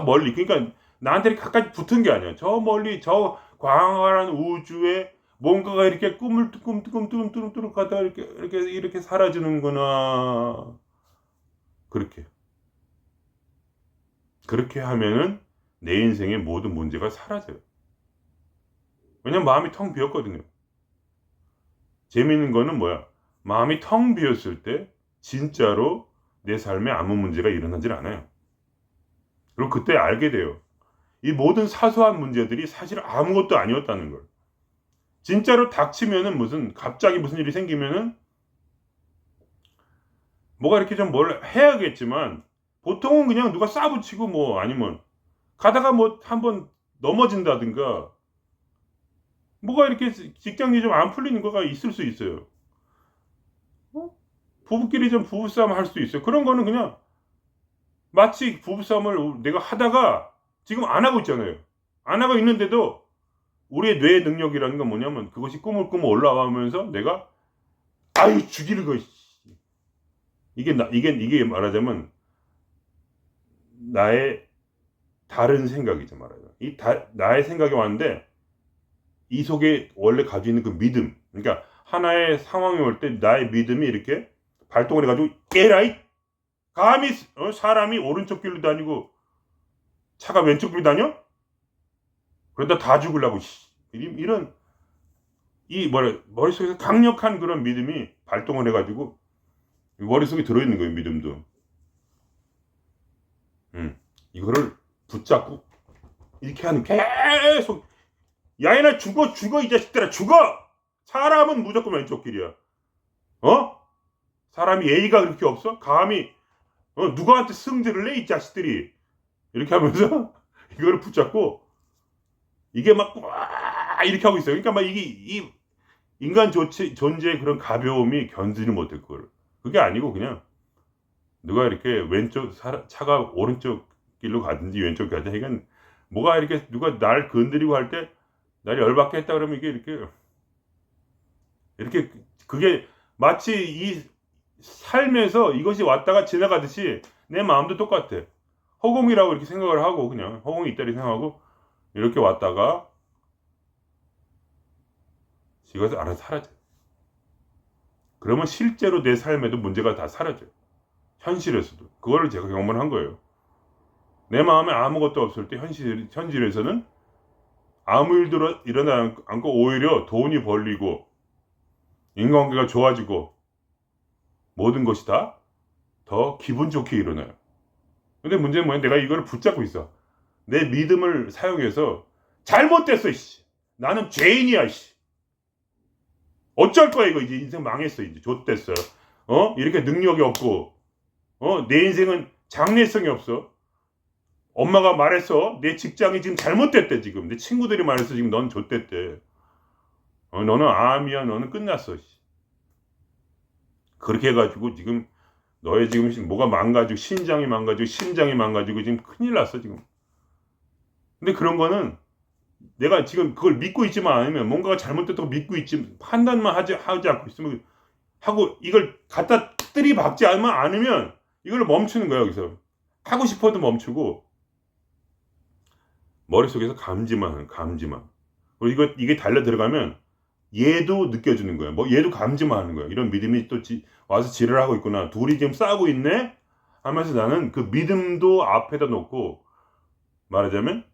멀리 그러니까 나한테 가까이 붙은 게 아니야. 저 멀리 저 광활한 우주에 뭔가가 이렇게 꿈틀꿈틀 가다가 이렇게 사라지는구나. 그렇게 하면은 내 인생의 모든 문제가 사라져요. 왜냐면 마음이 텅 비었거든요. 재미있는 거는 뭐야? 마음이 텅 비었을 때 진짜로 내 삶에 아무 문제가 일어나질 않아요. 그리고 그때 알게 돼요. 이 모든 사소한 문제들이 사실 아무것도 아니었다는 걸. 진짜로 닥치면은 갑자기 무슨 일이 생기면은 뭐가 이렇게 좀 뭘 해야겠지만 보통은 그냥 누가 싸붙이고 뭐 아니면 가다가 뭐 한번 넘어진다든가 뭐가 이렇게 직장이 좀 안 풀리는 거가 있을 수 있어요. 부부끼리 좀 부부싸움 할 수도 있어요. 그런 거는 그냥 마치 부부싸움을 내가 하다가 지금 안 하고 있잖아요. 안 하고 있는데도 우리의 뇌의 능력이라는 건 뭐냐면 그것이 꾸물꾸물 올라오면서 내가 아유 죽이는 거 이게 말하자면 나의 다른 생각이죠 말하자면 나의 생각이 왔는데 이 속에 원래 가지고 있는 그 믿음 그러니까 하나의 상황이 올 때 나의 믿음이 이렇게 발동을 해가지고 깨라이 감히 사람이 오른쪽 길로 다니고 차가 왼쪽 길로 다녀? 그러다 다 죽으려고 이런 머릿속에서 강력한 그런 믿음이 발동을 해가지고 머릿속에 들어있는 거예요 믿음도. 이거를 붙잡고 이렇게 하는 계속 야이나 죽어 이 자식들아 죽어. 사람은 무조건 왼쪽 길이야. 사람이 예의가 그렇게 없어? 감히 누구한테 승질을 내 이 자식들이 이렇게 하면서 이거를 붙잡고 이게 막 이렇게 하고 있어요. 그러니까 막 이 인간 존재의 그런 가벼움이 견디지 못해 그걸. 그게 아니고 그냥 누가 이렇게 왼쪽 차가 오른쪽 길로 가든지 왼쪽 가든지 이건 뭐가 이렇게 누가 날 건드리고 할 때 날 열받게 했다 그러면 이게 이렇게 그게 마치 이 삶에서 이것이 왔다가 지나가듯이 내 마음도 똑같아. 허공이라고 이렇게 생각을 하고 그냥 허공이 있다리 생각하고 이렇게 왔다가 이것을 알아서 사라져요. 그러면 실제로 내 삶에도 문제가 다 사라져요. 현실에서도. 그거를 제가 경험을 한 거예요. 내 마음에 아무것도 없을 때 현실에서는 아무 일도 일어나지 않고 오히려 돈이 벌리고 인간관계가 좋아지고 모든 것이 다 더 기분 좋게 일어나요. 근데 문제는 뭐야? 내가 이걸 붙잡고 있어. 내 믿음을 사용해서 잘못됐어, 씨. 나는 죄인이야, 씨. 어쩔 거야, 이거. 이제 인생 망했어, 이제. 좆됐어. 이렇게 능력이 없고, 내 인생은 장래성이 없어. 엄마가 말했어. 내 직장이 지금 잘못됐대, 지금. 내 친구들이 말했어. 지금 넌 좆됐대. 너는 암이야. 너는 끝났어, 씨. 그렇게 해가지고 지금 너의 지금 뭐가 망가지고 신장이 망가지고 심장이 망가지고 지금 큰일 났어 지금. 근데 그런 거는 내가 지금 그걸 믿고 있지만 않으면 뭔가가 잘못됐다고 믿고 있지 판단만 하지 않고 있으면 하고 이걸 갖다 들이박지 않으면 이걸 멈추는 거야. 여기서 하고 싶어도 멈추고 머릿속에서 감지만 그리고 이게 달려 들어가면 얘도 느껴지는 거야. 뭐 얘도 감지만 하는 거야. 이런 믿음이 또 와서 지랄 하고 있구나. 둘이 지금 싸우고 있네 하면서 나는 그 믿음도 앞에다 놓고 말하자면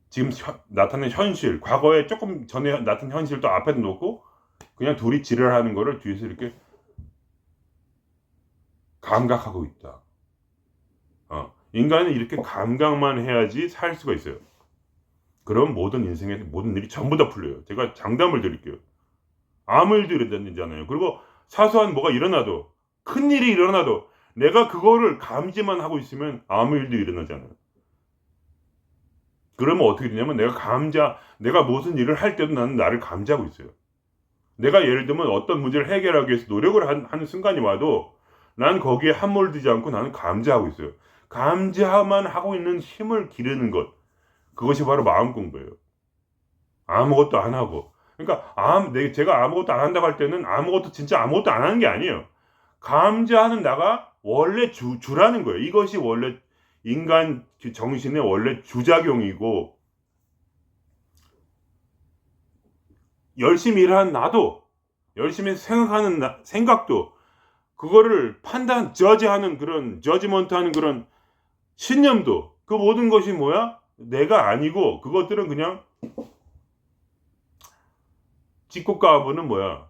지금 나타낸 현실, 과거에 조금 전에 나타난 현실도 앞에다 놓고 그냥 둘이 지랄하는 거를 뒤에서 이렇게 감각하고 있다. 인간은 이렇게 감각만 해야지 살 수가 있어요. 그럼 모든 인생의 모든 일이 전부 다 풀려요. 제가 장담을 드릴게요. 아무 일도 일어나잖아요. 그리고 사소한 뭐가 일어나도 큰 일이 일어나도 내가 그거를 감지만 하고 있으면 아무 일도 일어나잖아요. 그러면 어떻게 되냐면 내가 무슨 일을 할 때도 나는 나를 감지하고 있어요. 내가 예를 들면 어떤 문제를 해결하기 위해서 노력을 하는 순간이 와도 난 거기에 함몰되지 않고 나는 감지하고 있어요. 감지만 하고 있는 힘을 기르는 것. 그것이 바로 마음 공부예요. 아무것도 안 하고. 그러니까 제가 아무것도 안 한다고 할 때는 진짜 아무것도 안 하는 게 아니에요. 감지하는 나가 원래 주라는 거예요. 이것이 원래 인간 정신의 원래 주작용이고 열심히 일하는 나도 열심히 생각하는 생각도 그거를 저지하는 그런 저지먼트하는 그런 신념도 그 모든 것이 뭐야? 내가 아니고 그것들은 그냥 찌꼬까부는 뭐야?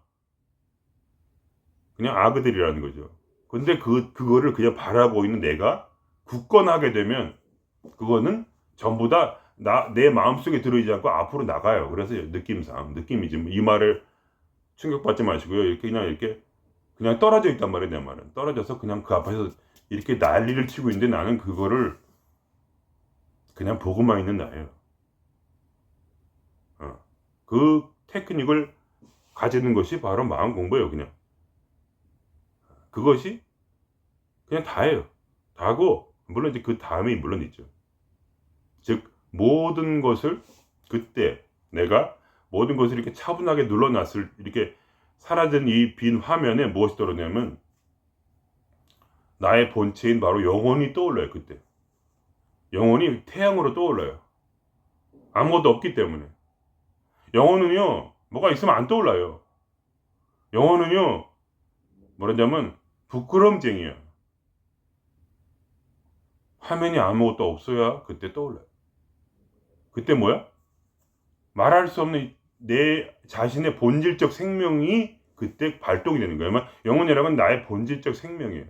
그냥 악어들이라는 거죠. 근데 그거를 그냥 바라고 있는 내가 굳건하게 되면 그거는 전부 다 내 마음속에 들어있지 않고 앞으로 나가요. 그래서 느낌이지. 이 말을 충격받지 마시고요. 이렇게 그냥 떨어져 있단 말이에요. 내 말은 떨어져서 그냥 그 앞에서 이렇게 난리를 치고 있는데 나는 그거를 그냥 보고만 있는 나예요. 그 테크닉을 가지는 것이 바로 마음 공부예요. 그냥 그것이 그냥 다예요. 다고 물론 이제 그 다음이 물론 있죠. 즉 모든 것을 그때 내가 모든 것을 이렇게 차분하게 눌러놨을 이렇게 사라진 이 빈 화면에 무엇이 떠오르냐면 나의 본체인 바로 영혼이 떠올라요. 그때 영혼이 태양으로 떠올라요. 아무것도 없기 때문에. 영혼은요 뭐가 있으면 안 떠올라요. 영혼은요 뭐라냐면 부끄럼쟁이야. 화면이 아무것도 없어야 그때 떠올라요. 그때 뭐야? 말할 수 없는 내 자신의 본질적 생명이 그때 발동이 되는 거예요. 영혼이라는 건 나의 본질적 생명이에요.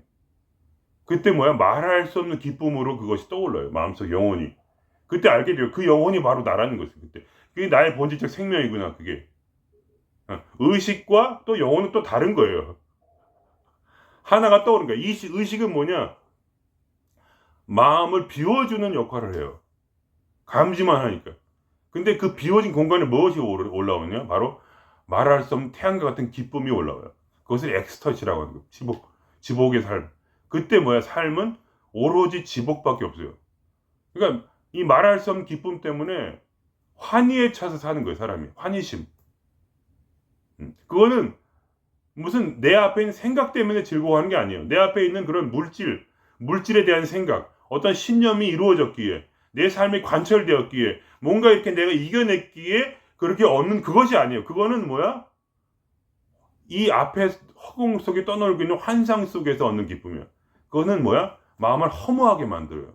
그때 뭐야? 말할 수 없는 기쁨으로 그것이 떠올라요. 마음속 영혼이. 그때 알게 돼요. 그 영혼이 바로 나라는 거죠. 그때. 그게 나의 본질적 생명이구나. 그게. 의식과 또 영혼은 또 다른 거예요. 하나가 떠오르는 거야. 이 의식은 뭐냐? 마음을 비워주는 역할을 해요. 감지만 하니까. 근데 그 비워진 공간에 무엇이 올라오냐? 바로 말할 수 없는 태양과 같은 기쁨이 올라와요. 그것을 엑스터시라고 하는 거예요. 지복의 삶. 그때 뭐야? 삶은 오로지 지복밖에 없어요. 그러니까 이 말할 수 없는 기쁨 때문에 환희에 차서 사는 거예요. 사람이. 환희심. 그거는 무슨 내 앞에 있는 생각 때문에 즐거워하는 게 아니에요. 내 앞에 있는 그런 물질에 대한 생각, 어떤 신념이 이루어졌기에 내 삶이 관철되었기에 뭔가 이렇게 내가 이겨냈기에 그렇게 얻는 그것이 아니에요. 그거는 뭐야? 이 앞에 허공 속에 떠놀고 있는 환상 속에서 얻는 기쁨이야. 그거는 뭐야? 마음을 허무하게 만들어요.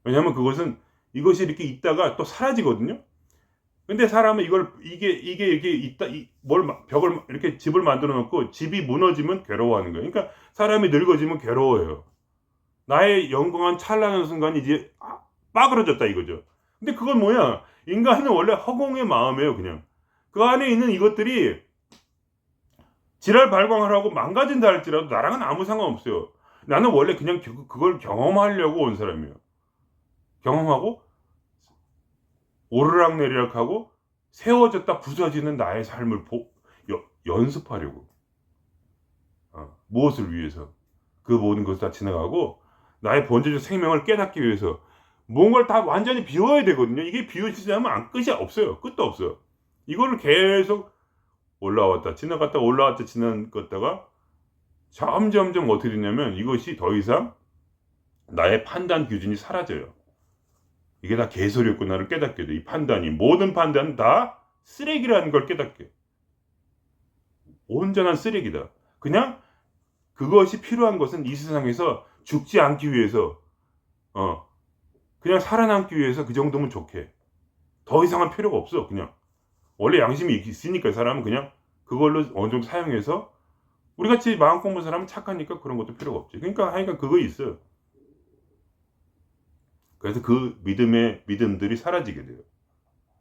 왜냐하면 그것은 이것이 이렇게 있다가 또 사라지거든요. 근데 사람은 이게 이렇게 있다, 벽을, 이렇게 집을 만들어 놓고 집이 무너지면 괴로워하는 거예요. 그러니까 사람이 늙어지면 괴로워해요. 나의 영광한 찬란한 순간이 이제 빠그러졌다 이거죠. 근데 그건 뭐야? 인간은 원래 허공의 마음이에요, 그냥. 그 안에 있는 이것들이 지랄 발광을 하고 망가진다 할지라도 나랑은 아무 상관없어요. 나는 원래 그냥 그걸 경험하려고 온 사람이에요. 경험하고 오르락내리락하고 세워졌다 부서지는 나의 삶을 연습하려고. 무엇을 위해서? 그 모든 것을 다 지나가고 나의 본질적 생명을 깨닫기 위해서 뭔가를 다 완전히 비워야 되거든요. 이게 비워지지 않으면 끝이 없어요. 끝도 없어요. 이거를 계속 올라왔다 지나갔다 올라왔다 지나갔다가 점점점 어떻게 되냐면 이것이 더 이상 나의 판단 기준이 사라져요. 이게 다 개소리였구나를 깨닫게 돼. 이 판단이, 모든 판단은 다 쓰레기라는 걸 깨닫게. 온전한 쓰레기다. 그냥 그것이 필요한 것은 이 세상에서 죽지 않기 위해서, 그냥 살아남기 위해서 그 정도면 좋게. 더 이상은 필요가 없어. 그냥 원래 양심이 있으니까 사람은 그냥 그걸로 어느 정도 사용해서, 우리같이 마음 공부 사람은 착하니까 그런 것도 필요가 없지. 그러니까 하여간 그거 있어요. 그래서 그 믿음들이 사라지게 돼요.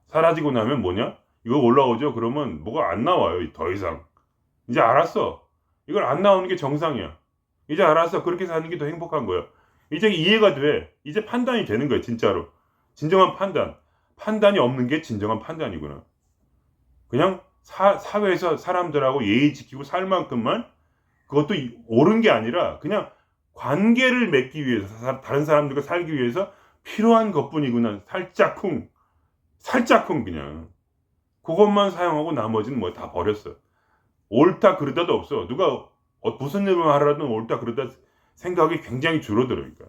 사라지고 나면 뭐냐? 이거 올라오죠? 그러면 뭐가 안 나와요. 더 이상. 이제 알았어. 이걸 안 나오는 게 정상이야. 이제 알았어. 그렇게 사는 게 더 행복한 거야. 이제 이해가 돼. 이제 판단이 되는 거야, 진짜로. 진정한 판단. 판단이 없는 게 진정한 판단이구나. 그냥 사회에서 사람들하고 예의 지키고 살 만큼만, 그것도 옳은 게 아니라 그냥 관계를 맺기 위해서, 다른 사람들과 살기 위해서 필요한 것뿐이구나. 살짝쿵 그냥 그것만 사용하고 나머지는 뭐 다 버렸어. 옳다 그르다도 없어. 누가 무슨 일을 하라든 옳다 그르다 생각이 굉장히 줄어들어. 그러니까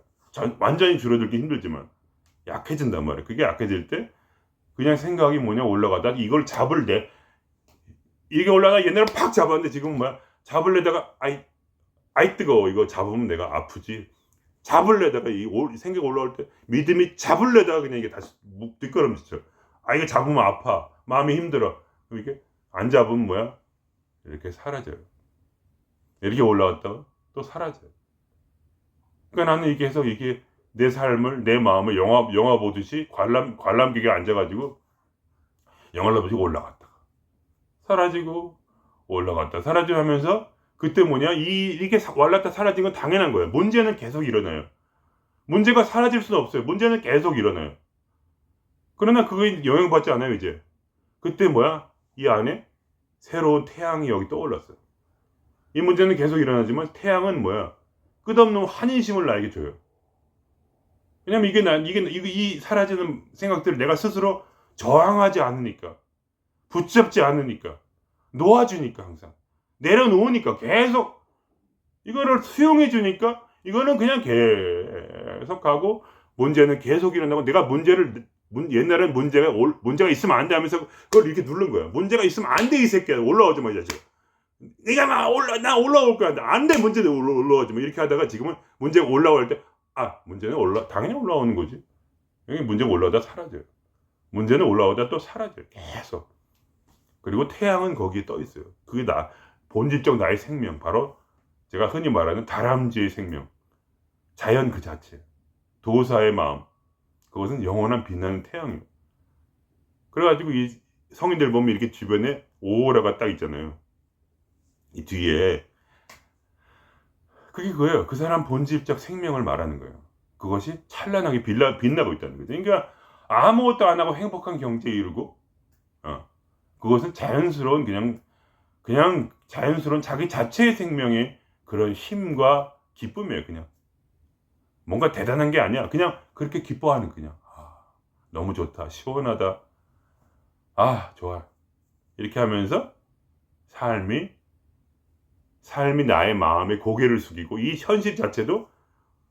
완전히 줄어들기 힘들지만 약해진단 말이야. 그게 약해질 때 그냥 생각이 뭐냐, 올라가다 이걸 이게 올라가. 옛날에 팍 잡았는데 지금은 뭐야, 잡을래다가 아이 뜨거워. 이거 잡으면 내가 아프지. 잡을래다가 이 생각 올라올 때 믿음이 잡을래다가 그냥 이게 다시 뒷걸음질쳐. 이거 잡으면 아파. 마음이 힘들어. 이게 안 잡으면 뭐야? 이렇게 사라져요. 이렇게 올라왔다가 또 사라져요. 그러니까 나는 이게 해서 이게 내 삶을, 내 마음을 영화 보듯이 관람객에 앉아가지고 영화를 보시고 올라갔다가 사라지고 올라갔다 사라지고 하면서, 그때 뭐냐, 이게 올랐다 사라진 건 당연한 거예요. 문제는 계속 일어나요. 문제가 사라질 수는 없어요. 문제는 계속 일어나요. 그러나 그거에 영향받지 않아요. 이제 그때 뭐야, 이 안에 새로운 태양이 여기 떠올랐어요. 이 문제는 계속 일어나지만 태양은 뭐야, 끝없는 환희심을 나에게 줘요. 왜냐면 이 사라지는 생각들을 내가 스스로 저항하지 않으니까, 붙잡지 않으니까, 놓아주니까, 항상 내려놓으니까, 계속 이거를 수용해 주니까, 이거는 그냥 계속 가고, 문제는 계속 일어나고, 내가 옛날엔 문제가 있으면 안 돼 하면서 그걸 이렇게 누른 거야. 문제가 있으면 안 돼, 이 새끼야. 올라오지 마, 이 자식아. 네가 나 올라올 거야. 안 돼, 문제는 올라오지 마. 이렇게 하다가 지금은 문제가 올라올 때, 문제는 당연히 올라오는 거지. 여기 문제가 올라오다 사라져요. 문제는 올라오다 또 사라져요. 계속. 그리고 태양은 거기에 떠 있어요. 그게 본질적 나의 생명. 바로 제가 흔히 말하는 다람쥐의 생명. 자연 그 자체. 도사의 마음. 그것은 영원한 빛나는 태양이에요. 그래가지고 이 성인들 보면 이렇게 주변에 오라가 딱 있잖아요. 이 뒤에. 그게 그거예요. 그 사람 본질적 생명을 말하는 거예요. 그것이 찬란하게 빛나고 있다는 거죠. 그러니까 아무것도 안 하고 행복한 경지에 이르고, 그것은 자연스러운 그냥 자연스러운 자기 자체의 생명의 그런 힘과 기쁨이에요. 그냥 뭔가 대단한 게 아니야. 그냥 그렇게 기뻐하는, 그냥 너무 좋다, 시원하다, 좋아, 이렇게 하면서 삶이 나의 마음에 고개를 숙이고, 이 현실 자체도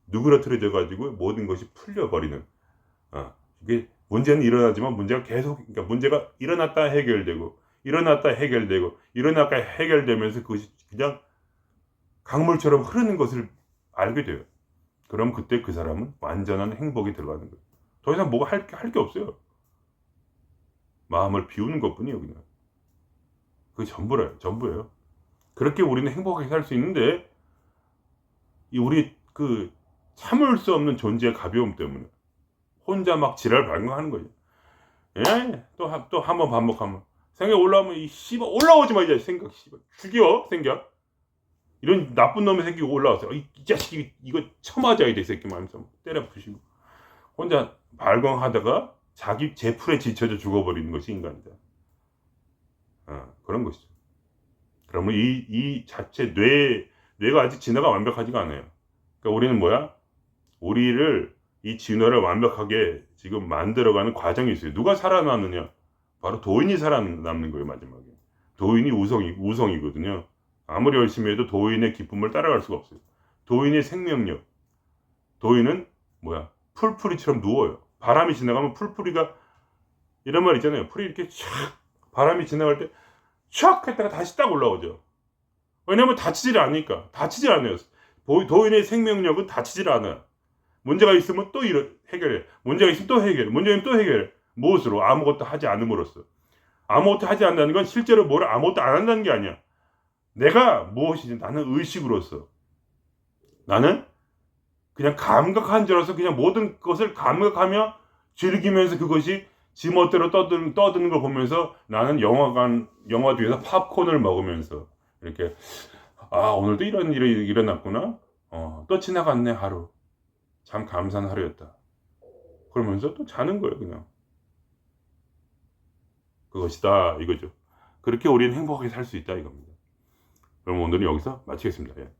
누그러뜨려져 가지고 모든 것이 풀려버리는, 이게 문제는 일어나지만 문제가 계속, 그러니까 문제가 일어났다 해결되고, 일어났다 해결되고, 일어났다 해결되면서 그것이 그냥 강물처럼 흐르는 것을 알게 돼요. 그럼 그때 그 사람은 완전한 행복이 들어가는 거예요. 더 이상 뭐가 할 게 없어요. 마음을 비우는 것뿐이에요, 그냥. 그게 전부예요. 그렇게 우리는 행복하게 살 수 있는데, 이 우리 그 참을 수 없는 존재의 가벼움 때문에 혼자 막 지랄 발광하는 거죠. 예? 또 한 번 반복하면 생각 올라오면 이 씨발 올라오지 마 이제 생각 씨발 죽여 생각 이런 나쁜 놈의 새끼가 올라왔어요. 이 자식이 이거 쳐맞아야 돼 이 새끼 말면서 때려 부시고 혼자 발광하다가 자기 제풀에 지쳐져 죽어버리는 것이 인간이다. 그런 것이죠. 그러면 이 자체 뇌가 아직 진화가 완벽하지가 않아요. 그러니까 우리는 뭐야? 우리를 이 진화를 완벽하게 지금 만들어가는 과정이 있어요. 누가 살아남느냐? 바로 도인이 살아남는 거예요, 마지막에. 도인이 우성이거든요. 아무리 열심히 해도 도인의 기쁨을 따라갈 수가 없어요. 도인의 생명력. 도인은 뭐야? 풀뿌리처럼 누워요. 바람이 지나가면 풀뿌리가 이런 말 있잖아요. 풀이 이렇게 촥 바람이 지나갈 때 촥 했다가 다시 딱 올라오죠. 왜냐면 다치질 않으니까. 다치질 않아요. 도인의 생명력은 다치질 않아요. 문제가 있으면 또 해결해. 문제가 있으면 또 해결해. 문제가 있으면 또 해결해. 무엇으로? 아무것도 하지 않음으로써. 아무것도 하지 않는다는 건 실제로 뭐를 아무것도 안 한다는 게 아니야. 내가 무엇이지? 나는 의식으로서. 나는 그냥 감각한자로서 그냥 모든 것을 감각하며 즐기면서 그것이 지멋대로 떠드는 걸 보면서 나는 영화 뒤에서 팝콘을 먹으면서 이렇게 오늘도 이런 일이 일어났구나. 또 지나갔네 하루. 참 감사한 하루였다. 그러면서 또 자는 거예요, 그냥. 그것이다, 이거죠. 그렇게 우리는 행복하게 살 수 있다, 이겁니다. 그럼 오늘은 여기서 마치겠습니다. 예.